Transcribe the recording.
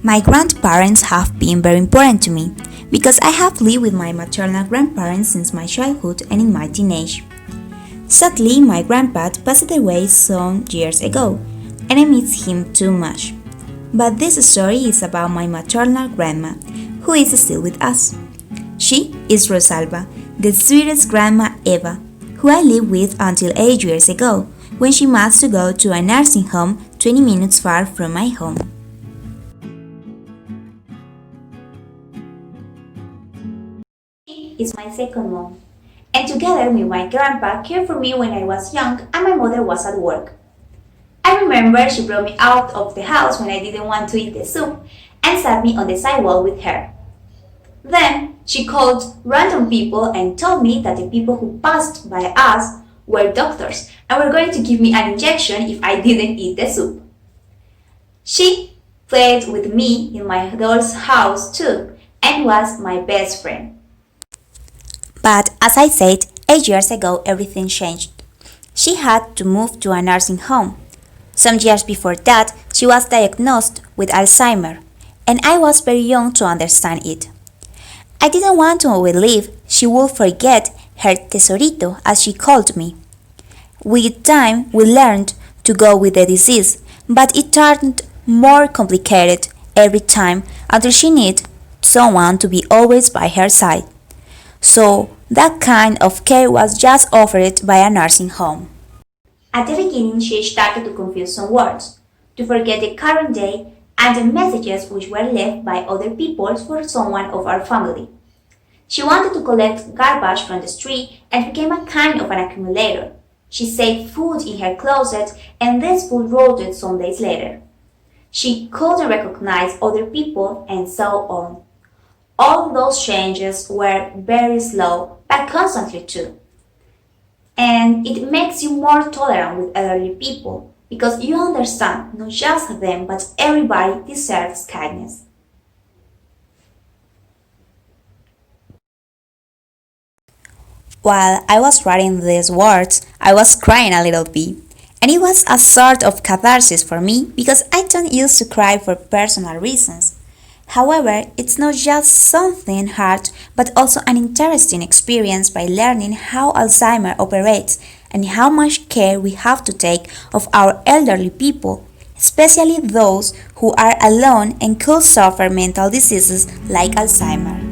My grandparents have been very important to me because I have lived with my maternal grandparents since my childhood and in my teenage. Sadly, my grandpa passed away some years ago, and I miss him too much. But this story is about my maternal grandma, who is still with us. She is Rosalba, the sweetest grandma ever, who I lived with until 8 years ago, when she must to go to a nursing home 20 minutes far from my home. She is my second mom, and together with my grandpa cared for me when I was young and my mother was at work. I remember she brought me out of the house when I didn't want to eat the soup and sat me on the sidewalk with her. Then she called random people and told me that the people who passed by us were doctors and were going to give me an injection if I didn't eat the soup. She played with me in my doll's house too and was my best friend. But as I said, 8 years ago everything changed. She had to move to a nursing home. Some years before that, she was diagnosed with Alzheimer, and I was very young to understand it. I didn't want to believe she would forget her tesorito, as she called me. With time, we learned to go with the disease, but it turned more complicated every time until she needed someone to be always by her side. So that kind of care was just offered by a nursing home. At the beginning, she started to confuse some words, to forget the current day and the messages which were left by other people for someone of our family. She wanted to collect garbage from the street and became a kind of an accumulator. She saved food in her closet and this food rotted some days later. She couldn't recognize other people and so on. All those changes were very slow but constantly too. And it makes you more tolerant with elderly people because you understand not just them but everybody deserves kindness. While I was writing these words, I was crying a little bit. And it was a sort of catharsis for me because I don't used to cry for personal reasons. However, it's not just something hard but also an interesting experience by learning how Alzheimer operates and how much care we have to take of our elderly people, especially those who are alone and could suffer mental diseases like Alzheimer.